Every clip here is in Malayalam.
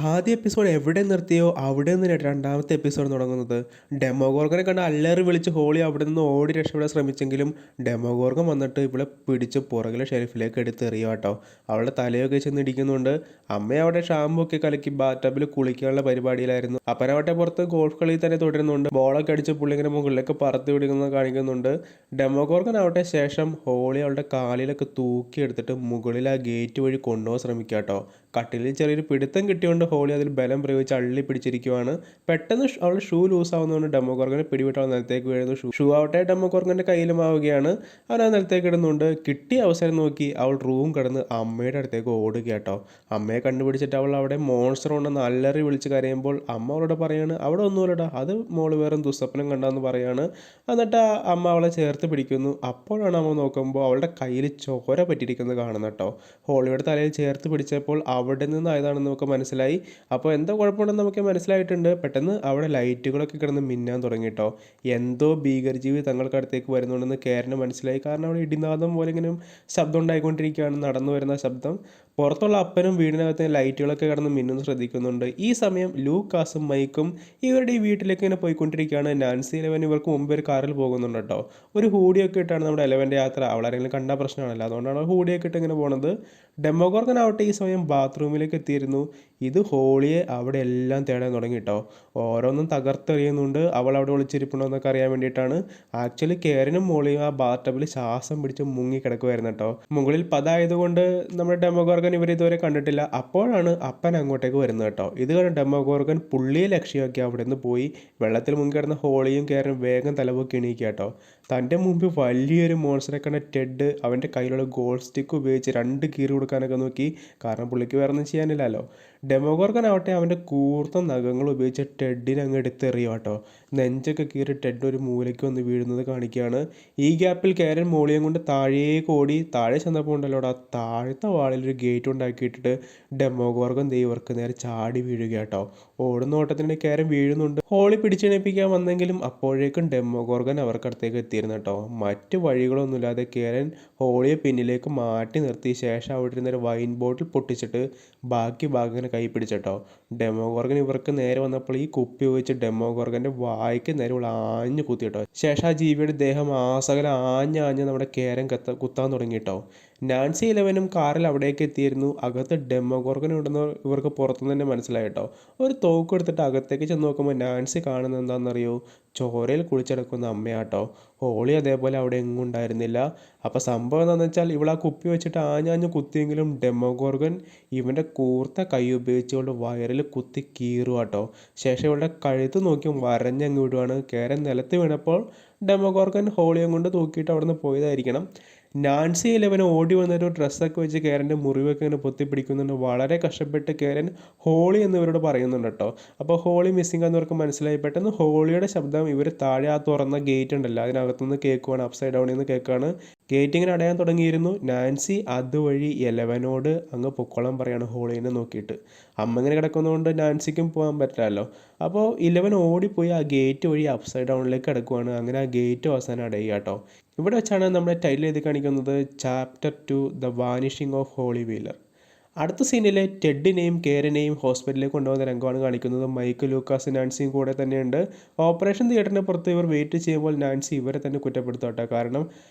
ആദ്യ എപ്പിസോഡ് എവിടെ നിർത്തിയോ അവിടെ നിന്ന് രണ്ടാമത്തെ എപ്പിസോഡ് തുടങ്ങുന്നത്. ഡെമോഗോർഗനെ കണ്ട് അല്ലറി വിളിച്ച് ഹോളി അവിടെ നിന്ന് ഓടി രക്ഷപ്പെടാൻ ശ്രമിച്ചെങ്കിലും ഡെമോഗോർഗൻ വന്നിട്ട് ഇവിടെ പിടിച്ച് പുറകിലെ ഷെൽഫിലേക്ക് എടുത്തെറിയുക കേട്ടോ. അവളുടെ തലയൊക്കെ ചെന്ന് ഇടിക്കുന്നുണ്ട്. അമ്മ അവിടെ ഷാമ്പു ഒക്കെ കലക്കി ബാറ്റബിൽ കുളിക്കാനുള്ള പരിപാടിയിലായിരുന്നു. അപ്പനവട്ടെ പുറത്ത് ഗോൾഫ് കളി തന്നെ തുടരുന്നുണ്ട്. ബോളൊക്കെ അടിച്ച് പുള്ളിങ്ങനെ മുകളിലേക്ക് പറത്തി വിടുന്നത് കാണിക്കുന്നുണ്ട്. ഡെമോഗോർഗൻ ആവട്ടെ ശേഷം ഹോളി അവളുടെ കാലിലൊക്കെ തൂക്കിയെടുത്തിട്ട് മുകളിൽ ആ ഗേറ്റ് വഴി കൊണ്ടുപോകാൻ ശ്രമിക്കുക കേട്ടോ. കട്ടിലിൽ ചെറിയൊരു പിടുത്തം കിട്ടിയോണ്ട് ഹോളി അതിൽ ബലം പ്രയോഗിച്ച് അള്ളി പിടിച്ചിരിക്കുവാണ്. പെട്ടെന്ന് അവൾ ഷൂ ലൂസ് ആവുന്നതുകൊണ്ട് ഡെമോഗോർഗനെ പിടിവിട്ട് അവൾ നിലത്തേക്ക് വീഴുന്നു. ഷൂ ആവട്ടെ ഡെമോഗോർഗന്റെ കയ്യിലും ആവുകയാണ്. അവൻ ആ നിലത്തേക്ക് ഇടുന്നുണ്ട്. കിട്ടിയ അവസരം നോക്കി അവൾ റൂം കടന്ന് അമ്മയുടെ അടുത്തേക്ക് ഓടുക കേട്ടോ. അമ്മയെ കണ്ടുപിടിച്ചിട്ട് അവൾ അവിടെ മോൺസ്റ്റർ ഉണ്ടെന്ന് അല്ലറി വിളിച്ച് കരയുമ്പോൾ അമ്മ അവളോട് പറയാണ് അവിടെ ഒന്നുമില്ലടാ, അത് മോള് വേറെ ദുസ്വപ്നം കണ്ടാന്ന് പറയാണ്. എന്നിട്ട് അമ്മ അവളെ ചേർത്ത് പിടിക്കുന്നു. അപ്പോഴാണ് അമ്മ നോക്കുമ്പോൾ അവളുടെ കയ്യിൽ ചോര പറ്റിയിരിക്കുന്നത് കാണുന്നത് കേട്ടോ. ഹോളിയുടെ തലയിൽ ചേർത്ത് പിടിച്ചപ്പോൾ അവിടെ നിന്നായതാണെന്ന് നമുക്ക് മനസ്സിലായി. അപ്പോൾ എന്തോ കുഴപ്പമുണ്ടെന്ന് നമുക്ക് മനസ്സിലായിട്ടുണ്ട്. പെട്ടെന്ന് അവിടെ ലൈറ്റുകളൊക്കെ കിടന്ന് മിന്നാൻ തുടങ്ങിട്ടോ. എന്തോ ഭീകരജീവി തങ്ങൾക്ക് അടുത്തേക്ക് വരുന്നുണ്ടെന്ന് കേരന് മനസ്സിലായി. കാരണം അവിടെ ഇടിനാദം പോലെ ഇങ്ങനെ ശബ്ദം ഉണ്ടായിക്കൊണ്ടിരിക്കുകയാണ്, നടന്നു വരുന്ന ശബ്ദം. പുറത്തുള്ള അപ്പനും വീടിനകത്ത് ലൈറ്റുകളൊക്കെ കിടന്ന് മിന്നുന്നു ശ്രദ്ധിക്കുന്നുണ്ട്. ഈ സമയം ലൂക്കാസും മൈക്കും ഇവരുടെ ഈ വീട്ടിലേക്ക് ഇങ്ങനെ പോയിക്കൊണ്ടിരിക്കുകയാണ്. നാൻസി ഇലവൻ ഇവർക്ക് മുമ്പ് ഒരു കാറിൽ പോകുന്നുണ്ട് കേട്ടോ. ഒരു ഹൂഡിയൊക്കെ ഇട്ടാണ് നമ്മുടെ ഇലവൻ്റെ യാത്ര. അവളാരെങ്കിലും കണ്ടാൽ പ്രശ്നമാണല്ലോ, അതുകൊണ്ടാണ് ഹൂഡിയൊക്കെ ഇട്ട് ഇങ്ങനെ പോണത്. ഡെമോഗോർഗൻ ആവട്ടെ ഈ സമയം ബാത്റൂമിലേക്ക് എത്തിയിരുന്നു. ഇത് ഹോളിയെ അവിടെ എല്ലാം തേടാൻ തുടങ്ങി കേട്ടോ. ഓരോന്നും തകർത്തെറിയുന്നുണ്ട്. അവൾ അവിടെ ഒളിച്ചിരിപ്പുണ്ടോ എന്നൊക്കെ അറിയാൻ വേണ്ടിയിട്ടാണ്. ആക്ച്വലി കേരനും മോളിയും ആ ബാത്തബിൽ ശ്വാസം പിടിച്ച് മുങ്ങി കിടക്കുമായിരുന്നു കേട്ടോ. മുകളിൽ പതായതുകൊണ്ട് നമ്മുടെ ഡെമോഗോർഗൻ ഇവർ ഇതുവരെ കണ്ടിട്ടില്ല. അപ്പോഴാണ് അപ്പൻ അങ്ങോട്ടേക്ക് വരുന്നത് കേട്ടോ. ഇത് കാരണം ഡെമോഗോർഗൻ പുള്ളിയെ ലക്ഷ്യമാക്കി അവിടെ നിന്ന് പോയി. വെള്ളത്തിൽ മുങ്ങിക്കിടന്ന ഹോളിയും കേരനും വേഗം തലപൊക്കി എണീക്കുക കേട്ടോ. തൻ്റെ മുമ്പിൽ വലിയൊരു മോൺസ്റ്ററെ കണ്ട ടെഡ് അവൻ്റെ കയ്യിലുള്ള ഗോൾഡ് സ്റ്റിക്ക് ഉപയോഗിച്ച് 2 കീറി കൊടുക്കാനൊക്കെ നോക്കി. കാരണം പുള്ളിക്ക് വേറെ ഒന്നും ചെയ്യാനില്ലല്ലോ. ഡെമോഗോർഗൻ ആവട്ടെ അവൻ്റെ കൂർത്ത നഖങ്ങൾ ഉപയോഗിച്ച് ടെഡിനെ അങ്ങ് എടുത്തെറിയുക കേട്ടോ. നെഞ്ചൊക്കെ കീറി ടെഡ് ഒരു മൂലയ്ക്ക് വന്ന് വീഴുന്നത് കാണിക്കുകയാണ്. ഈ ഗ്യാപ്പിൽ കേരൻ മോളിയം കൊണ്ട് താഴേക്ക് ഓടി. താഴെ ചെന്നപ്പോൾ ഉണ്ടല്ലോ താഴത്തെ വാളിൽ ഒരു ഗേറ്റ് ഉണ്ടാക്കിയിട്ടിട്ട് ഡെമോഗോർഗൻ ഇവർക്ക് നേരെ ചാടി വീഴുക കേട്ടോ. ഓടുന്ന ഓട്ടത്തിനിടെ കേരൻ വീഴുന്നുണ്ട്. ഹോളി പിടിച്ചെണീപ്പിക്കാൻ വന്നെങ്കിലും അപ്പോഴേക്കും ഡെമോഗോർഗൻ അവർക്കടുത്തേക്ക് എത്തിയിരുന്നു കേട്ടോ. മറ്റു വഴികളൊന്നുമില്ലാതെ കേരൻ ഹോളിയെ പിന്നിലേക്ക് മാറ്റി നിർത്തിയ ശേഷം അവിടെ ഇരുന്നൊരു വൈൻ ബോട്ടിൽ പൊട്ടിച്ചിട്ട് ബാക്കി ഭാഗം കൈ പിടിച്ചിട്ടോ. ഡെമോഗോർഗൻ ഇവർക്ക് നേരെ വന്നപ്പോൾ ഈ കുപ്പി ഉപയോഗിച്ച് ഡെമോഗോർഗന്റെ വായ്ക്ക് നേരെ ഉള്ള ആഞ്ഞു കുത്തിയിട്ടോ. ശേഷം ആ ജീവിയുടെ ദേഹം ആസകലം ആഞ്ഞ് നമ്മുടെ കേരൻ കുത്താൻ തുടങ്ങിയിട്ടോ. നാൻസി ഇലവനും കാറിൽ അവിടേക്ക് എത്തിയിരുന്നു. അകത്ത് ഡെമോഗോർഗൻ ഉണ്ടെന്ന് ഇവർക്ക് പുറത്തുനിന്ന് തന്നെ മനസ്സിലായിട്ടോ. ഒരു തോക്ക് എടുത്തിട്ട് അകത്തേക്ക് ചെന്ന് നോക്കുമ്പോൾ നാൻസി കാണുന്നത് എന്താണെന്നറിയോ? ചോരയിൽ കുളിച്ചെടുക്കുന്ന അമ്മയാട്ടോ. ഹോളി അതേപോലെ അവിടെ എങ്ങും ഉണ്ടായിരുന്നില്ല. അപ്പോൾ സംഭവം എന്താണെന്ന് വെച്ചാൽ ഇവൾ ആ കുപ്പി വെച്ചിട്ട് ആഞ്ഞാഞ്ഞ് കുത്തിയെങ്കിലും ഡെമോഗോർഗൻ ഇവൻ്റെ കൂർത്ത കൈ ഉപയോഗിച്ചുകൊണ്ട് വയറിൽ കുത്തി കീറുവാട്ടോ. ശേഷം ഇവളുടെ കഴുത്ത് നോക്കി വരഞ്ഞങ്ങ് വിടുവാണ്. കേരൻ നിലത്ത് വീണപ്പോൾ ഡെമോഗോർഗൻ ഹോളിയും കൊണ്ട് തൂക്കിയിട്ട് അവിടെ നിന്ന് പോയതായിരിക്കണം. നാൻസി ഇലവൻ ഓടി വന്നൊരു ഡ്രസ്സൊക്കെ വെച്ച് കേരൻ്റെ മുറിവൊക്കെ ഇങ്ങനെ പൊത്തിപ്പിടിക്കുന്നുണ്ട്. വളരെ കഷ്ടപ്പെട്ട് കേരൻ ഹോളി എന്നിവരോട് പറയുന്നുണ്ട് കേട്ടോ. അപ്പോൾ ഹോളി മിസ്സിംഗ് എന്നവർക്ക് മനസ്സിലായി. പെട്ടെന്ന് ഹോളിയുടെ ശബ്ദം ഇവർ താഴെ ആ തുറന്ന ഗേറ്റ് ഉണ്ടല്ലോ അതിനകത്തുനിന്ന് കേൾക്കുവാണ്. അപ്സൈഡ് ഡൗണിൽ നിന്ന് കേൾക്കുകയാണ്. ഗേറ്റ് ഇങ്ങനെ അടയാൻ തുടങ്ങിയിരുന്നു. നാൻസി അതുവഴി ഇലവനോട് അങ്ങ് പൊക്കോളം പറയാണ് ഹോളീനെ നോക്കിയിട്ട്. അമ്മ ഇങ്ങനെ കിടക്കുന്നതുകൊണ്ട് നാൻസിക്കും പോകാൻ പറ്റില്ലല്ലോ. അപ്പോൾ ഇലവൻ ഓടിപ്പോയി ആ ഗേറ്റ് വഴി അപ്സൈഡ് ഡൗണിലേക്ക് കിടക്കുവാണ്. അങ്ങനെ ആ ഗേറ്റ് അവസാനം അടയുക കേട്ടോ. ഇവിടെ വെച്ചാണ് നമ്മുടെ ടൈറ്റിൽ എഴുതി കാണിക്കുന്നത് chapter 2 the vanishing of Holly Wheeler. അടുത്ത സീനിലെ ടെഡിനെയും കേരനെയും ഹോസ്പിറ്റലിലേക്ക് കൊണ്ടുപോകുന്ന രംഗമാണ് കാണിക്കുന്നത്. മൈക്ക്, ലൂക്കാസ്, നാൻസിയും കൂടെ തന്നെയുണ്ട്. ഓപ്പറേഷൻ തിയേറ്ററിന് പുറത്ത് ഇവർ വെയിറ്റ് ചെയ്യുമ്പോൾ നാൻസി ഇവരെ തന്നെ കുറ്റപ്പെടുത്തോട്ടെ. കാരണം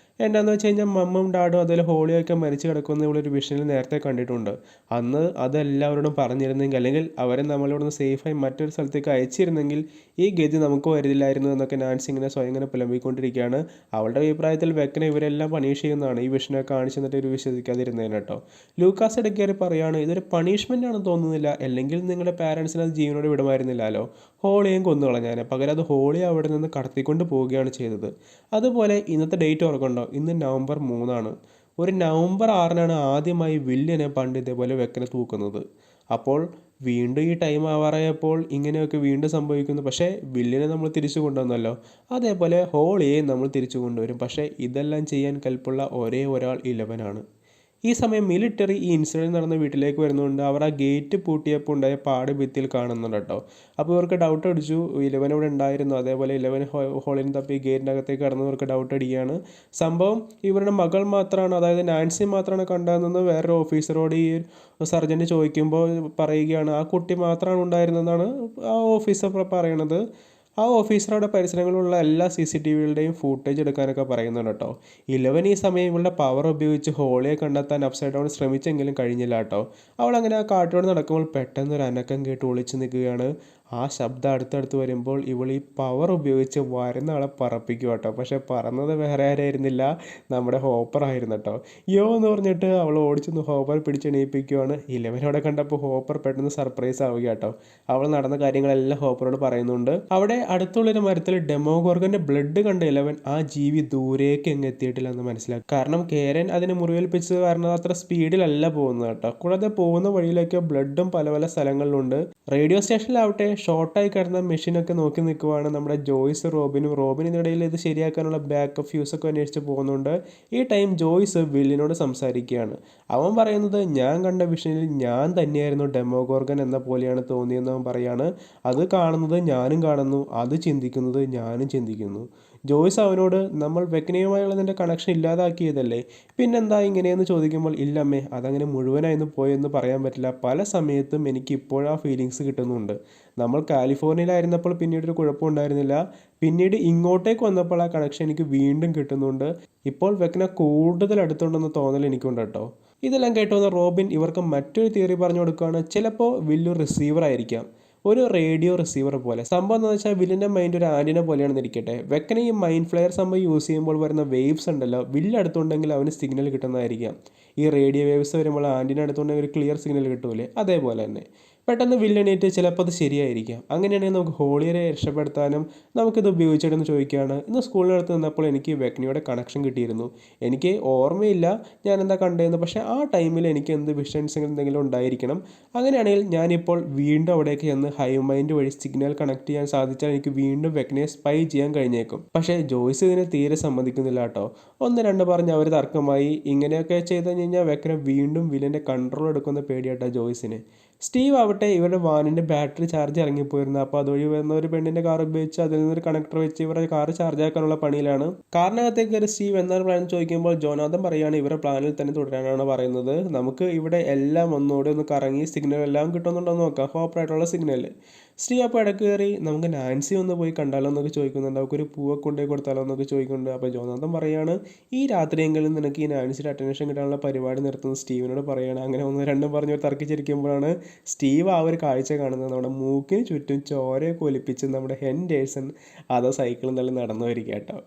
എന്താണെന്ന് വെച്ച് കഴിഞ്ഞാൽ മമ്മും ഡാഡും അതുപോലെ ഹോളിയൊക്കെ മരിച്ചു കിടക്കുന്ന ഇവളൊരു വിഷനിൽ നേരത്തെ കണ്ടിട്ടുണ്ട്. അന്ന് അതെല്ലാവരോടും പറഞ്ഞിരുന്നെങ്കിൽ അല്ലെങ്കിൽ അവരെ നമ്മളിവിടുന്ന് സേഫായി മറ്റൊരു സ്ഥലത്തേക്ക് അയച്ചിരുന്നെങ്കിൽ ഈ ഗതി നമുക്ക് വരുന്നില്ലായിരുന്നു എന്നൊക്കെ നാൻസി ഇങ്ങനെ സ്വയം ഇങ്ങനെ പുലമ്പിക്കൊണ്ടിരിക്കുകയാണ്. അവളുടെ അഭിപ്രായത്തിൽ വെക്കനെ ഇവരെല്ലാം പണിഷ് ചെയ്യുന്നതാണ് ഈ വിഷനൊക്കെ കാണിച്ചു തന്നിട്ട് ഒരു വിശ്വസിക്കാതിരുന്നതിന് കേട്ടോ. ലൂക്കാസ് ഇടയ്ക്കേറി പറയാണ് ഇതൊരു പണിഷ്മെൻ്റ് ആണെന്ന് തോന്നുന്നില്ല, അല്ലെങ്കിൽ നിങ്ങളുടെ പാരൻസിനെ അത് ജീവനോട് വിടുമായിരുന്നില്ലല്ലോ. ഹോളിയും കൊന്നുകളഞ്ഞാൽ പകരം അത് ഹോളി അവിടെ നിന്ന് കടത്തിക്കൊണ്ട് പോവുകയാണ് ചെയ്തത്. അതുപോലെ ഇന്നത്തെ ഡേറ്റ് ഓർക്കണ്ടോ? ഇന്ന് നവംബർ 3 ഒരു നവംബർ 6 ആദ്യമായി വില്യനെ പണ്ട് ഇതേപോലെ വെക്കനെ തൂക്കുന്നത്. അപ്പോൾ വീണ്ടും ഈ ടൈം ആവാറായപ്പോൾ ഇങ്ങനെയൊക്കെ വീണ്ടും സംഭവിക്കുന്നു. പക്ഷേ വില്യനെ നമ്മൾ തിരിച്ചു കൊണ്ടുവന്നല്ലോ. അതേപോലെ ഹോളിയെ നമ്മൾ തിരിച്ചു കൊണ്ടുവരും. പക്ഷേ ഇതെല്ലാം ചെയ്യാൻ കൽപ്പുള്ള ഒരേ ഒരാൾ ഇലവനാണ്. ഈ സമയം മിലിറ്ററി ഈ ഇൻസിഡൻറ്റ് നടന്ന വീട്ടിലേക്ക് വരുന്നുണ്ട്. അവർ ആ ഗേറ്റ് പൂട്ടിയപ്പോൾ ഉണ്ടായ പാട് ഭിത്തിയിൽ കാണുന്നുണ്ട് കേട്ടോ. അപ്പോൾ ഇവർക്ക് ഡൗട്ട് അടിച്ചു, ഇലവൻ ഇവിടെ ഉണ്ടായിരുന്നു, അതേപോലെ ഇലവൻ ഹോളിൽ തപ്പി ഗേറ്റിൻ്റെ അകത്തേക്ക് കടന്നവർക്ക് ഡൗട്ട് അടിക്കുകയാണ്. സംഭവം ഇവരുടെ മകൾ മാത്രമാണ്, അതായത് നാൻസി മാത്രമാണ് കണ്ടതെന്ന് വേറൊരു ഓഫീസറോട് ഈ സർജൻറ്റ് ചോദിക്കുമ്പോൾ പറയുകയാണ് ആ കുട്ടി മാത്രമാണ് ഉണ്ടായിരുന്നതെന്നാണ് ആ ഓഫീസർ പറയണത്. ആ ഓഫീസർ അവിടെ പരിസരങ്ങളിലുള്ള എല്ലാ CCTVകളുടെയും ഫൂട്ടേജ് എടുക്കാനൊക്കെ പറയുന്നുണ്ട് കേട്ടോ. ഇലവൻ ഈ സമയം ഇവളുടെ പവർ ഉപയോഗിച്ച് ഹോളിയെ കണ്ടെത്താൻ അപ്സൈഡ് ഡൗൺ ശ്രമിച്ചെങ്കിലും കഴിഞ്ഞില്ല കേട്ടോ. അവൾ അങ്ങനെ ആ കാട്ടിലൂടെ നടക്കുമ്പോൾ പെട്ടെന്ന് ഒരു അനക്കം കേട്ട് ഒളിച്ചു നിൽക്കുകയാണ്. ആ ശബ്ദം അടുത്തടുത്ത് വരുമ്പോൾ ഇവൾ ഈ പവർ ഉപയോഗിച്ച് വരുന്ന ആളെ പറപ്പിക്കുക കേട്ടോ. പക്ഷെ പറന്നത് വേറെ ആരായിരുന്നില്ല, നമ്മുടെ ഹോപ്പർ ആയിരുന്നു കേട്ടോ. യോ എന്ന് പറഞ്ഞിട്ട് അവൾ ഓടിച്ചെന്ന് ഹോപ്പർ പിടിച്ചെണീപ്പിക്കുകയാണ്. ഇലവനോടെ കണ്ടപ്പോൾ ഹോപ്പർ പെട്ടെന്ന് സർപ്രൈസ് ആവുക കേട്ടോ. അവൾ നടന്ന കാര്യങ്ങളെല്ലാം ഹോപ്പറോട് പറയുന്നുണ്ട്. അവിടെ അടുത്തുള്ളൊരു മരത്തിൽ ഡെമോഗോർഗന്റെ ബ്ലഡ് കണ്ട ഇലവൻ ആ ജീവി ദൂരേക്ക് എങ്ങ് എത്തിയിട്ടില്ല എന്ന് മനസ്സിലാക്കി. കാരണം കേരൻ അതിനെ മുറിവേൽപ്പിച്ചത് കാരണം അത്ര സ്പീഡിലല്ല പോകുന്നത് കേട്ടോ. കൂടാതെ പോകുന്ന വഴിയിലേക്ക് ബ്ലഡും പല പല സ്ഥലങ്ങളിലുണ്ട്. റേഡിയോ സ്റ്റേഷനിലാവട്ടെ ഷോർട്ടായി കിടന്ന മെഷീനൊക്കെ നോക്കി നിൽക്കുവാണ് നമ്മുടെ ജോയ്സ് റോബിനും. ഇതിനിടയിൽ ഇത് ശരിയാക്കാനുള്ള ബാക്കപ്പ് ഫ്യൂസൊക്കെ അന്വേഷിച്ച് പോകുന്നുണ്ട്. ഈ ടൈം ജോയ്സ് വില്ലിനോട് സംസാരിക്കുകയാണ്. അവൻ പറയുന്നത് ഞാൻ കണ്ട വിഷനിൽ ഞാൻ തന്നെയായിരുന്നു ഡെമോഗോർഗൻ എന്ന പോലെയാണ് തോന്നിയെന്ന് അവൻ പറയാണ്. അത് കാണുന്നത് ഞാനും കാണുന്നു, അത് ചിന്തിക്കുന്നത് ഞാനും ചിന്തിക്കുന്നു. ജോയ്സ് അവനോട് നമ്മൾ വെക്കനയുമായുള്ള നിൻ്റെ കണക്ഷൻ ഇല്ലാതാക്കിയതല്ലേ, പിന്നെന്താ ഇങ്ങനെയെന്ന് ചോദിക്കുമ്പോൾ ഇല്ലമ്മേ, അതങ്ങനെ മുഴുവനായിരുന്നു പോയെന്ന് പറയാൻ പറ്റില്ല. പല സമയത്തും എനിക്ക് ഇപ്പോഴാ ഫീലിങ്സ് കിട്ടുന്നുണ്ട്. നമ്മൾ കാലിഫോർണിയയിലായിരുന്നപ്പോൾ പിന്നീടൊരു കുഴപ്പമുണ്ടായിരുന്നില്ല, പിന്നീട് ഇങ്ങോട്ടേക്ക് വന്നപ്പോൾ ആ കണക്ഷൻ എനിക്ക് വീണ്ടും കിട്ടുന്നുണ്ട്. ഇപ്പോൾ വെക്കന കൂടുതൽ അടുത്തുണ്ടെന്ന് തോന്നൽ എനിക്കുണ്ട് കേട്ടോ. ഇതെല്ലാം കേട്ടുവന്ന റോബിൻ ഇവർക്ക് മറ്റൊരു തിയറി പറഞ്ഞു കൊടുക്കുകയാണ്. ചിലപ്പോൾ വില്ലു റിസീവർ ആയിരിക്കാം, ഒരു റേഡിയോ റിസീവർ പോലെ. സംഭവം എന്താണെന്ന് വെച്ചാൽ വില്ലിൻ്റെ മൈൻഡ് ഒരു ആൻറ്റിന പോലെയാണെന്ന് ഇരിക്കട്ടെ. വെക്കനെ ഈ മൈൻഡ് ഫ്ലെയർ സംഭവം യൂസ് ചെയ്യുമ്പോൾ വരുന്ന വേവ്സ് ഉണ്ടല്ലോ, വില്ല് അടുത്തുണ്ടെങ്കിൽ അവന് സിഗ്നൽ കിട്ടുന്നതായിരിക്കാം. ഈ റേഡിയോ വേവ്സ് വരുമ്പോൾ ആൻറ്റിന അടുത്തുണ്ടെങ്കിൽ ഒരു ക്ലിയർ സിഗ്നൽ കിട്ടൂലേ, അതേപോലെ തന്നെ. പെട്ടെന്ന് വില്ലണേറ്റ് ചിലപ്പോൾ അത് ശരിയായിരിക്കാം. അങ്ങനെയാണെങ്കിൽ നമുക്ക് ഹോളിയെ രക്ഷപ്പെടുത്താനും നമുക്കിത് ഉപയോഗിച്ചിട്ടെന്ന് ചോദിക്കുകയാണ്. ഇന്ന് സ്കൂളിനടുത്ത് നിന്നപ്പോൾ എനിക്ക് വെക്നിയുടെ കണക്ഷൻ കിട്ടിയിരുന്നു. എനിക്ക് ഓർമ്മയില്ല ഞാൻ എന്താ കണ്ടതെന്ന്, പക്ഷേ ആ ടൈമിൽ എനിക്ക് എന്ത് വിഷൻസ് എന്തെങ്കിലും ഉണ്ടായിരിക്കണം. അങ്ങനെയാണെങ്കിൽ ഞാനിപ്പോൾ വീണ്ടും അവിടേക്ക് ചെന്ന് ഹൈമൈൻഡ് വഴി സിഗ്നൽ കണക്ട് ചെയ്യാൻ സാധിച്ചാൽ എനിക്ക് വീണ്ടും വെക്നയെ സ്പൈ ചെയ്യാൻ കഴിഞ്ഞേക്കും. പക്ഷേ ജോയ്സ് ഇതിനെ തീരെ സമ്മതിക്കുന്നില്ല കേട്ടോ. ഒന്ന് രണ്ട് പറഞ്ഞ് അവർ തർക്കമായി. ഇങ്ങനെയൊക്കെ ചെയ്ത് കഴിഞ്ഞാൽ വെക്ന വീണ്ടും വില്ലൻ്റെ കൺട്രോൾ എടുക്കുന്ന പേടിയാട്ടോ ജോയ്സിന്. സ്റ്റീവ് ആവട്ടെ ഇവരുടെ വാനിൻ്റെ ബാറ്ററി ചാർജ് ഇറങ്ങിപ്പോയിരുന്നു. അപ്പോൾ അതുവഴി വരുന്ന ഒരു പെണ്ണിൻ്റെ കാർ ഉപയോഗിച്ച് അതിൽ നിന്നൊരു കണക്ടർ വെച്ച് ഇവരുടെ കാർ ചാർജ് ആക്കാനുള്ള പണിയിലാണ്. കാറിനകത്തേക്ക് കയറി സ്റ്റീവ് എന്താണ് പ്ലാൻ ചോദിക്കുമ്പോൾ ജോനാഥൻ പറയുകയാണ് ഇവരുടെ പ്ലാനിൽ തന്നെ തുടരാനാണ് പറയുന്നത്. നമുക്ക് ഇവിടെ എല്ലാം ഒന്നുകൂടെ ഒന്ന് കറങ്ങി സിഗ്നൽ എല്ലാം കിട്ടുന്നുണ്ടോ എന്ന് നോക്കാം, ഹോപ്പറായിട്ടുള്ള സിഗ്നൽ. സ്റ്റീവ് അപ്പോൾ ഇടയ്ക്ക് കയറി നമുക്ക് നാൻസി ഒന്ന് പോയി കണ്ടാലോ എന്നൊക്കെ ചോദിക്കുന്നുണ്ട്. അവർക്കൊരു പൂവൊക്കെ കൊണ്ടുപോയി കൊടുത്താലോ എന്നൊക്കെ ചോദിക്കുന്നുണ്ട്. അപ്പോൾ ജോനാഥൻ പറയുകയാണ് ഈ രാത്രിയെങ്കിലും നിനക്ക് ഈ നാൻസിയുടെ അറ്റൻഷൻ കിട്ടാനുള്ള പരിപാടി നിർത്തുന്നത് സ്റ്റീവിനോട് പറയുകയാണ്. അങ്ങനെ ഒന്ന് രണ്ടും പറഞ്ഞ് തർക്കിച്ചിരിക്കുമ്പോഴാണ് സ്റ്റീവ് ആ ഒരു കാഴ്ച കാണുന്നത്. നമ്മുടെ മൂക്കിന് ചുറ്റും ചോരയൊക്കെ ഒലിപ്പിച്ച് നമ്മുടെ ഹെൻഡേഴ്സൺ അതോ സൈക്കിളും തള്ളി നടന്നു വരിക കേട്ടോ.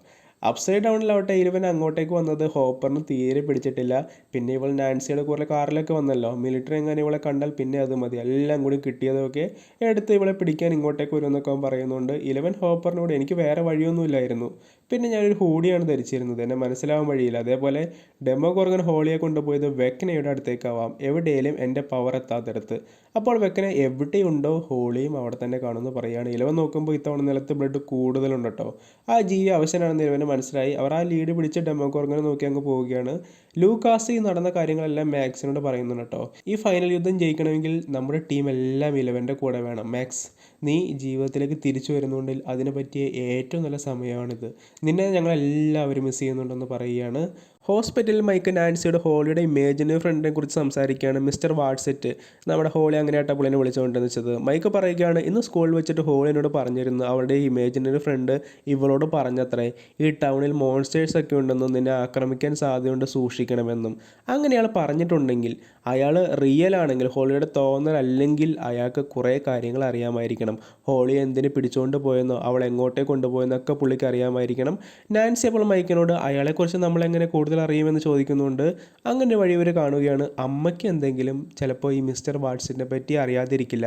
അപ്സൈഡ് ഡൗണിലാവട്ടെ ഇവൻ അങ്ങോട്ടേക്ക് വന്നത് ഹോപ്പറിന് തീരെ പിടിച്ചിട്ടില്ല. പിന്നെ ഇവൾ നാൻസിയുടെ കുറേ കാറിലൊക്കെ വന്നല്ലോ. മിലിറ്ററി എങ്ങനെ ഇവളെ കണ്ടാൽ പിന്നെ അത് മതി, എല്ലാം കൂടി കിട്ടിയതൊക്കെ എടുത്ത് ഇവളെ പിടിക്കാൻ ഇങ്ങോട്ടേക്ക് വരുമെന്നൊക്കെ അവൻ പറയുന്നുണ്ട്. ഇലവൻ ഹോപ്പറിനോട് എനിക്ക് വേറെ വഴിയൊന്നുമില്ലായിരുന്നു, പിന്നെ ഞാനൊരു ഹൂഡിയാണ് ധരിച്ചിരുന്നത്, എന്നെ മനസ്സിലാവാൻ വഴിയില്ല. അതേപോലെ ഡെമോഗോർഗൻ ഹോളിയെ കൊണ്ടുപോയത് വെക്കനയുടെ അടുത്തേക്കാവാം, എവിടെയും എൻ്റെ പവർ എത്താത്തടുത്ത്. അപ്പോൾ വെക്കന എവിടെയുണ്ടോ ഹോളിയും അവിടെ തന്നെ കാണുമെന്ന് പറയുകയാണ്. ഇലവൻ നോക്കുമ്പോൾ ഇത്തവണ നിലത്ത് ബ്ലഡ് കൂടുതലുണ്ട് കേട്ടോ. ആ ജീവി അവശനാണെന്ന് ഇലവന് മനസ്സിലായി. അവർ ആ ലീഡ് പിടിച്ച് ഡെമോഗോർഗനെ നോക്കി അങ്ങ് പോവുകയാണ്. ലൂക്കാസ് നടന്ന കാര്യങ്ങളെല്ലാം മാക്സിനോട് പറയുന്നുണ്ട് കേട്ടോ. ഈ ഫൈനൽ യുദ്ധം ജയിക്കണമെങ്കിൽ നമ്മുടെ ടീം എല്ലാം ഇലവൻ്റെ കൂടെ വേണം. മാക്സ്, നീ ജീവിതത്തിലേക്ക് തിരിച്ചു വരുന്നുണ്ടെങ്കിൽ അതിനെ പറ്റിയ ഏറ്റവും നല്ല സമയമാണിത്. നിന്നെ ഞങ്ങളെല്ലാവരും മിസ് ചെയ്യുന്നുണ്ടെന്ന് പറയുകയാണ്. ഹോസ്പിറ്റലിൽ മൈക്ക് നാൻസിയുടെ ഹോളിയുടെ ഇമേജിനറി ഫ്രണ്ടിനെ കുറിച്ച് സംസാരിക്കുകയാണ്. മിസ്റ്റർ വാട്സെറ്റ് നമ്മുടെ ഹോളി അങ്ങനെയായിട്ട് പുള്ളിനെ വിളിച്ചുകൊണ്ടെന്ന് വെച്ചത്. മൈക്ക് പറയുകയാണ് ഇന്ന് സ്കൂളിൽ വെച്ചിട്ട് ഹോളിനോട് പറഞ്ഞിരുന്നു അവളുടെ ഇമേജിനറി ഫ്രണ്ട് ഇവളോട് പറഞ്ഞത്രേ ഈ ടൗണിൽ മോൺസ്റ്റേഴ്സ് ഒക്കെ ഉണ്ടെന്നും നിന്നെ ആക്രമിക്കാൻ സാധ്യതയുണ്ട്, സൂക്ഷിക്കണമെന്നും. അങ്ങനെ അയാൾ പറഞ്ഞിട്ടുണ്ടെങ്കിൽ അയാൾ റിയൽ ആണെങ്കിൽ, ഹോളിയുടെ തോന്നൽ അല്ലെങ്കിൽ അയാൾക്ക് കുറേ കാര്യങ്ങൾ അറിയാമായിരിക്കണം. ഹോളി എന്തിന് പിടിച്ചുകൊണ്ട് പോയെന്നോ അവൾ എങ്ങോട്ടേ കൊണ്ടുപോയെന്നൊക്കെ പുള്ളിക്ക് അറിയാമായിരിക്കണം. നാൻസി അപ്പോൾ മൈക്കിനോട് അയാളെക്കുറിച്ച് നമ്മളെങ്ങനെ കൂടുതൽ അറിയുമെന്ന് ചോദിക്കുന്നുണ്ട്. അങ്ങനെ വഴി ഇവർ കാണുകയാണ്. അമ്മയ്ക്ക് എന്തെങ്കിലും ചിലപ്പോൾ ഈ മിസ്റ്റർ വാട്സിനെ പറ്റി അറിയാതിരിക്കില്ല.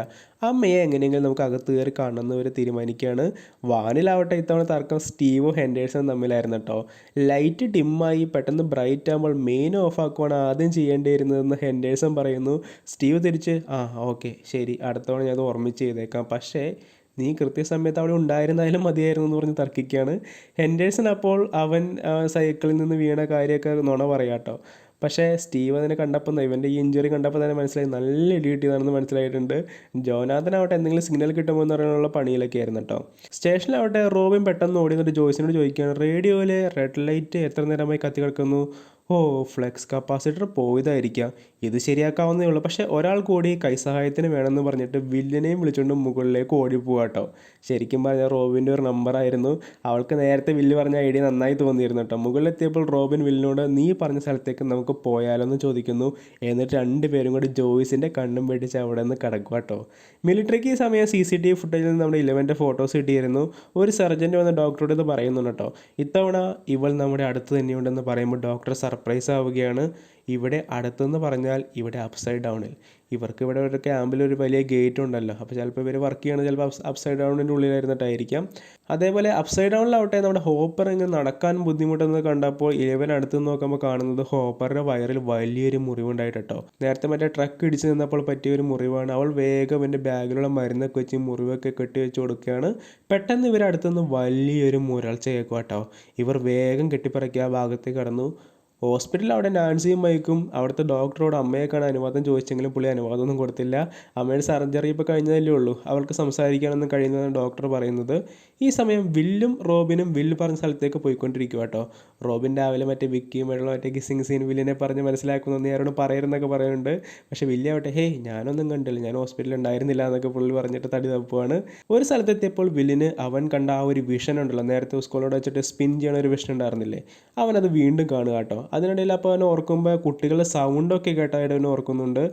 അമ്മയെ എങ്ങനെയെങ്കിലും നമുക്ക് അകത്ത് കയറി കാണണമെന്ന് ഇവർ തീരുമാനിക്കുകയാണ്. വാനിലാവട്ടെ ഇത്തവണ തർക്കം സ്റ്റീവും ഹെൻഡേഴ്സണും തമ്മിലായിരുന്നു കേട്ടോ. ലൈറ്റ് ഡിമ്മായി പെട്ടെന്ന് ബ്രൈറ്റ് ആകുമ്പോൾ മെയിൻ ഓഫ് ആക്കുവാണ് ആദ്യം ചെയ്യേണ്ടിയിരുന്നതെന്ന് ഹെൻഡേഴ്സൺ പറയുന്നു. സ്റ്റീവ് തിരിച്ച് ഓക്കെ ശരി, അടുത്തവണ ഞാൻ അത് ഓർമ്മിച്ച് ചെയ്തേക്കാം, പക്ഷേ നീ കൃത്യസമയത്ത് അവിടെ ഉണ്ടായിരുന്നാലും മതിയായിരുന്നു എന്ന് പറഞ്ഞ് തർക്കിക്കുകയാണ്. ഹെൻഡേഴ്സൺ അപ്പോൾ അവൻ സൈക്കിളിൽ നിന്ന് വീണ കാര്യമൊക്കെ നുണ പറയാം കേട്ടോ. പക്ഷേ സ്റ്റീവ് അതിനെ കണ്ടപ്പോൾ ഇവൻ്റെ ഈ ഇഞ്ചുറി കണ്ടപ്പോൾ തന്നെ മനസ്സിലായി നല്ല ഇടി കിട്ടിയതാണെന്ന് മനസ്സിലായിട്ടുണ്ട്. ജോനാഥനാവട്ടെ എന്തെങ്കിലും സിഗ്നൽ കിട്ടുമോ എന്ന് പറയാനുള്ള പണിയിലൊക്കെ ആയിരുന്നു കേട്ടോ. സ്റ്റേഷനിലാവട്ടെ റോബിൻ പെട്ടെന്ന് ഓടി എന്നിട്ട് ജോയ്സിനോട് ചോദിക്കുകയാണ്, റേഡിയോയിലെ റെഡ് ലൈറ്റ് എത്ര നേരമായി കത്തി കിടക്കുന്നു? ഓ, ഫ്ലെക്സ് കപ്പാസിറ്റർ പോയതായിരിക്കാം, ഇത് ശരിയാക്കാവുന്നേ ഉള്ളൂ. പക്ഷേ ഒരാൾ കൂടി കൈസഹായത്തിന് വേണമെന്ന് പറഞ്ഞിട്ട് വില്ലിനെയും വിളിച്ചുകൊണ്ട് മുകളിലേക്ക് ഓടിപ്പോവാ കേട്ടോ. ശരിക്കും പറഞ്ഞാൽ റോബിൻ്റെ ഒരു നമ്പറായിരുന്നു. അവൾക്ക് നേരത്തെ വില്ല് പറഞ്ഞ ഐഡിയ നന്നായി തോന്നിയിരുന്നു കേട്ടോ. മുകളിലെത്തിയപ്പോൾ റോബിൻ വില്ലിനോട് നീ പറഞ്ഞ സ്ഥലത്തേക്ക് നമുക്ക് പോയാലോ എന്ന് ചോദിക്കുന്നു. എന്നിട്ട് രണ്ടുപേരും കൂടി ജോയ്സിൻ്റെ കണ്ണും വെട്ടിച്ച് അവിടെ നിന്ന് കിടക്കുക കേട്ടോ. മിലിറ്ററിക്ക് ഈ സമയം CCTV ഫുട്ടേജിൽ നിന്ന് നമ്മുടെ ഇലവൻ്റെ ഫോട്ടോസ് കിട്ടിയിരുന്നു. ഒരു സർജൻറ്റ് വന്ന് ഡോക്ടറോട് ഇത് പറയുന്നുണ്ട് കേട്ടോ. ഇത്തവണ ഇവൾ നമ്മുടെ അടുത്ത് തന്നെയുണ്ടെന്ന് പറയുമ്പോൾ ഡോക്ടർ സർപ്രൈസ് ആവുകയാണ്. ഇവിടെ അടുത്തെന്ന് പറഞ്ഞാൽ ഇവിടെ അപ്സൈഡ് ഡൗണിൽ. ഇവർക്ക് ഇവിടെ ഒരു ക്യാമ്പിൽ ഒരു വലിയ ഗേറ്റ് ഉണ്ടല്ലോ, അപ്പോൾ ചിലപ്പോൾ ഇവർ വർക്ക് ചെയ്യണത് ചിലപ്പോൾ അപ്സൈഡ് ഡൗണിൻ്റെ ഉള്ളിലായിരുന്നിട്ടായിരിക്കാം. അതേപോലെ അപ്സൈഡ് ഡൗണിലാവട്ടെ നമ്മുടെ ഹോപ്പർ ഇങ്ങനെ നടക്കാൻ ബുദ്ധിമുട്ടെന്ന് കണ്ടപ്പോൾ ഇലവൻ അടുത്ത് നോക്കുമ്പോൾ കാണുന്നത് ഹോപ്പറുടെ വയറിൽ വലിയൊരു മുറിവുണ്ടായിട്ട് കേട്ടോ. നേരത്തെ മറ്റേ ട്രക്ക് ഇടിച്ച് നിന്നപ്പോൾ പറ്റിയൊരു മുറിവാണ്. അവൾ വേഗം എൻ്റെ ബാഗിലുള്ള മരുന്നൊക്കെ വെച്ച് മുറിവൊക്കെ കെട്ടി വെച്ച് കൊടുക്കുകയാണ്. പെട്ടെന്ന് ഇവരടുത്തുനിന്ന് വലിയൊരു മുരൾച്ച കേൾക്കുക കേട്ടോ. ഇവർ വേഗം കെട്ടിപ്പറക്കി ആ ഭാഗത്തേക്ക് കടന്നു. ഹോസ്പിറ്റലിൽ അവിടെ നാൻസിയും മൈക്കും അവിടുത്തെ ഡോക്ടറോട് അമ്മയെ കാണാൻ അനുവാദം ചോദിച്ചെങ്കിലും പുള്ളി അനുവാദമൊന്നും കൊടുത്തില്ല. അമ്മയുടെ സർജറി ഇപ്പോൾ കഴിഞ്ഞതല്ലേ ഉള്ളൂ, അവൾക്ക് സംസാരിക്കാനൊന്നും കഴിയുന്നതെന്ന് ഡോക്ടർ പറയുന്നത്. ഈ സമയം വില്ലും റോബിനും വില്ല് പറഞ്ഞ സ്ഥലത്തേക്ക് പോയിക്കൊണ്ടിരിക്കുക കേട്ടോ. റോബിൻ രാവിലെ മറ്റേ വിക്കിയുമായിട്ടുള്ള മറ്റേ കിസ്സിങ് സീൻ വില്ലിനെ പറഞ്ഞ് മനസ്സിലാക്കുന്നു, നീ ആരോട് പറയുന്നൊക്കെ പറയുന്നുണ്ട്. പക്ഷേ വില്ല് ആവട്ടെ ഹേയ് ഞാനൊന്നും കണ്ടില്ല, ഞാൻ ഹോസ്പിറ്റലിൽ ഉണ്ടായിരുന്നില്ല എന്നൊക്കെ പുള്ളി പറഞ്ഞിട്ട് തടി തപ്പുവാണ്. ഒരു സ്ഥലത്തെത്തിയപ്പോൾ വില്ലിന് അവൻ കണ്ട ആ ഒരു വിഷൻ ഉണ്ടല്ലോ, നേരത്തെ സ്കൂളോട് വെച്ചിട്ട് സ്പിൻ ചെയ്യണ ഒരു വിഷൻ ഉണ്ടായിരുന്നില്ലേ, അവനത് വീണ്ടും കാണുക കേട്ടോ. അതിനിടയിൽ അപ്പോൾ അവൻ ഓർക്കുമ്പോൾ കുട്ടികളുടെ സൗണ്ടൊക്കെ കേട്ടായിട്ട് അവൻ ഓർക്കുന്നുണ്ട്.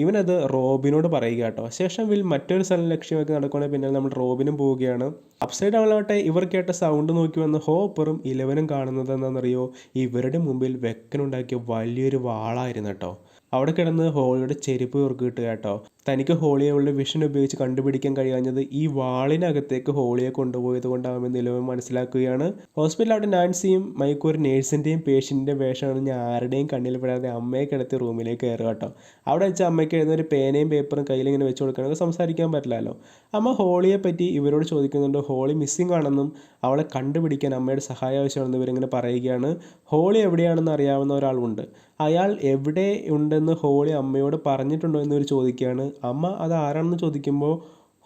ഇവനത് റോബിനോട് പറയുക കേട്ടോ. ശേഷം വിൽ മറ്റൊരു സ്ഥലം ലക്ഷ്യമാക്കി നടക്കുകയാണെങ്കിൽ പിന്നെ നമ്മൾ റോബിനും പോവുകയാണ്. അപ്സൈഡ് ഡൗണിലാവട്ടെ ഇവർ കേട്ട സൗണ്ട് നോക്കി വന്ന് ഹോപ്പറും ഇലവനും കാണുന്നത് എന്താണെന്നറിയോ, ഇവരുടെ മുമ്പിൽ വെക്കനുണ്ടാക്കിയ വലിയൊരു വാളായിരുന്നു കേട്ടോ. അവിടെ കിടന്ന് ഹോളിയുടെ ചെരുപ്പ് ഉറുക്ക് കിട്ടുക കേട്ടോ. തനിക്ക് ഹോളിയെ ഉള്ള വിഷൻ ഉപയോഗിച്ച് കണ്ടുപിടിക്കാൻ കഴിയാഞ്ഞത് ഈ വാളിനകത്തേക്ക് ഹോളിയെ കൊണ്ടുപോയത് കൊണ്ടാകുമെന്ന് ഇലവൻ മനസ്സിലാക്കുകയാണ്. ഹോസ്പിറ്റലിൽ അവിടെ നാൻസിയും മൈക്കും ഒരു നേഴ്സിൻ്റെയും പേഷ്യൻറ്റിൻ്റെയും വേഷമാണ് ആരുടെയും കണ്ണിൽ പെടാതെ അമ്മയെ കിടത്തി റൂമിലേക്ക് കയറുക കേട്ടോ. അവിടെ വെച്ച് അമ്മയ്ക്ക് എഴുതുന്ന ഒരു പേനയും പേപ്പറും കയ്യിലിങ്ങനെ വെച്ച് കൊടുക്കണമെങ്കിൽ സംസാരിക്കാൻ പറ്റില്ലല്ലോ. അമ്മ ഹോളിയെ പറ്റി ഇവരോട് ചോദിക്കുന്നുണ്ട്. ഹോളി മിസ്സിംഗ് ആണെന്നും അവളെ കണ്ടുപിടിക്കാൻ അമ്മയുടെ സഹായം ആവശ്യമാണെന്ന് ഇവരിങ്ങനെ പറയുകയാണ്. ഹോളി എവിടെയാണെന്ന് അറിയാവുന്ന ഒരാളുണ്ട്, അയാൾ എവിടെ ഉണ്ടെന്ന് ഹോളി അമ്മയോട് പറഞ്ഞിട്ടുണ്ടോ എന്നിവർ ചോദിക്കുകയാണ്. അമ്മ അത് ആരാണെന്ന് ചോദിക്കുമ്പോൾ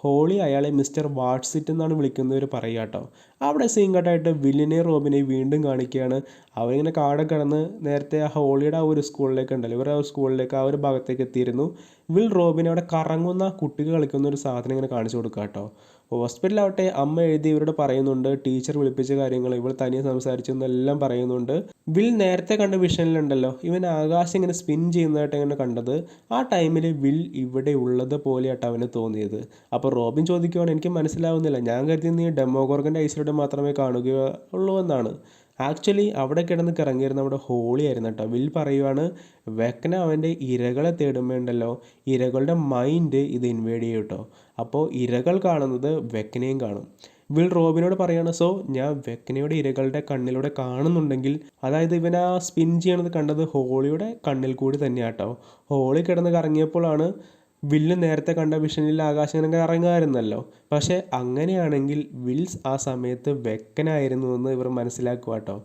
ഹോളി അയാളെ മിസ്റ്റർ വാട്സിറ്റ് എന്നാണ് വിളിക്കുന്നവർ പറയുക കേട്ടോ. അവിടെ സീൻ കട്ടായിട്ട് വില്ലിനെ റോബിനെ വീണ്ടും കാണിക്കുകയാണ്. അവരിങ്ങനെ കാടെ കിടന്ന് നേരത്തെ ആ ഹോളിയുടെ ആ ഒരു സ്കൂളിലേക്ക് ഉണ്ടല്ലോ, ഇവർ ആ സ്കൂളിലേക്ക് ആ ഒരു ഭാഗത്തേക്ക് എത്തിയിരുന്നു. വിൽ റോബിനെ അവിടെ കറങ്ങുന്ന കുട്ടികൾ കളിക്കുന്ന ഒരു സാധനം ഇങ്ങനെ കാണിച്ചു കൊടുക്കുക കേട്ടോ. ഹോസ്പിറ്റലാവട്ടെ അമ്മ എഴുതി ഇവരോട് പറയുന്നുണ്ട്, ടീച്ചർ വിളിപ്പിച്ച കാര്യങ്ങൾ ഇവൾ തനിയെ സംസാരിച്ചെന്നെല്ലാം പറയുന്നുണ്ട്. വിൽ നേരത്തെ കണ്ട വിഷനിലുണ്ടല്ലോ, ഇവൻ ആകാശം ഇങ്ങനെ സ്പിൻ ചെയ്യുന്നതായിട്ട് ഇങ്ങനെ കണ്ടത്. ആ ടൈമിൽ വിൽ ഇവിടെ ഉള്ളത് പോലെയായിട്ട് അവന് തോന്നിയത്. അപ്പോൾ റോബിൻ ചോദിക്കുവാണ്, എനിക്ക് മനസ്സിലാവുന്നില്ല, ഞാൻ കരുതി നീ ഡെമോഗോർഗൻ്റെ ഐസിലൂടെ മാത്രമേ കാണുകയുള്ളൂ എന്നാണ്. ആക്ച്വലി അവിടെ കിടന്ന് കറങ്ങിയിരുന്ന നമ്മുടെ ഹോളി ആയിരുന്നു കേട്ടോ. വിൽ പറയുവാണ്, വെക്കന അവൻ്റെ ഇരകളെ തേടുമ്പോണ്ടല്ലോ ഇരകളുടെ മൈൻഡ് ഇത് ഇൻവേഡ് ചെയ്യും കേട്ടോ. അപ്പോൾ ഇരകൾ കാണുന്നത് വെക്കനെയും കാണും. വിൽ റോബിനോട് പറയാണ്, സോ ഞാൻ വെക്കനയുടെ ഇരകളുടെ കണ്ണിലൂടെ കാണുന്നുണ്ടെങ്കിൽ അതായത് ഇവൻ ആ സ്പിൻ ചെയ്യണത് കണ്ടത് ഹോളിയുടെ കണ്ണിൽ കൂടി തന്നെയാട്ടോ. ഹോളി കിടന്ന് കറങ്ങിയപ്പോഴാണ് വില്ല് നേരത്തെ കണ്ട വിഷനിൽ ആകാശം ഇങ്ങനെ കറങ്ങുമായിരുന്നല്ലോ. പക്ഷേ അങ്ങനെയാണെങ്കിൽ വിൽസ് ആ സമയത്ത് വെക്കനായിരുന്നു എന്ന് ഇവർ മനസ്സിലാക്കുക കേട്ടോ.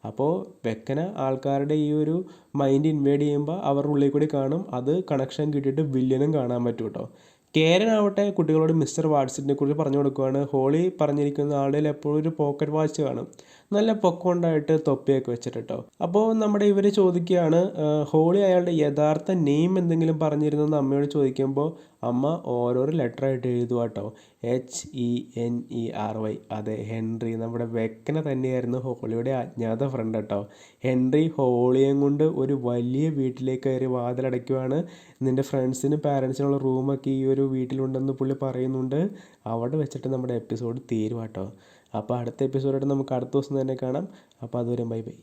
അപ്പോൾ വെക്കന ആൾക്കാരുടെ ഈ ഒരു മൈൻഡ് ഇൻവേഡ് ചെയ്യുമ്പോൾ അവരുടെ ഉള്ളിൽ കൂടി കാണും, അത് കണക്ഷൻ കിട്ടിയിട്ട് വില്ലിനും കാണാൻ പറ്റും കേട്ടോ. കേരനാവട്ടെ കുട്ടികളോട് മിസ്റ്റർ വാട്സിറ്റിനെ കുറിച്ച് പറഞ്ഞു കൊടുക്കുകയാണ്. ഹോളി പറഞ്ഞിരിക്കുന്ന ആളുടെ എപ്പോഴും ഒരു പോക്കറ്റ് വാച്ച് കാണും, നല്ല പൊക്കമുണ്ടായിട്ട് തൊപ്പിയൊക്കെ വെച്ചിട്ട് കേട്ടോ. അപ്പോൾ നമ്മുടെ ഇവർ ചോദിക്കുകയാണ്, ഹോളി അയാളുടെ യഥാർത്ഥ നെയിം എന്തെങ്കിലും പറഞ്ഞിരുന്നെന്ന് അമ്മയോട് ചോദിക്കുമ്പോൾ അമ്മ ഓരോരോ ലെറ്ററായിട്ട് എഴുതുക കേട്ടോ. HENERY. അതെ, ഹെൻറി. നമ്മുടെ വെക്കന തന്നെയായിരുന്നു ഹോളിയുടെ അജ്ഞാത ഫ്രണ്ട് കേട്ടോ. ഹെൻറി ഹോളിയെയും കൊണ്ട് ഒരു വലിയ വീട്ടിലേക്ക് കയറി വാതിലടയ്ക്കുവാണ്. നിൻ്റെ ഫ്രണ്ട്സിനും പാരൻസിനുള്ള റൂമൊക്കെ ഈ ഒരു വീട്ടിലുണ്ടെന്ന് പുള്ളി പറയുന്നുണ്ട്. അവിടെ വെച്ചിട്ട് നമ്മുടെ എപ്പിസോഡ് തീരും കേട്ടോ. അപ്പോൾ അടുത്ത എപ്പിസോഡായിട്ട് നമുക്ക് അടുത്ത ദിവസം തന്നെ കാണാം. അപ്പോൾ അതുവരെ ബൈ ബൈ.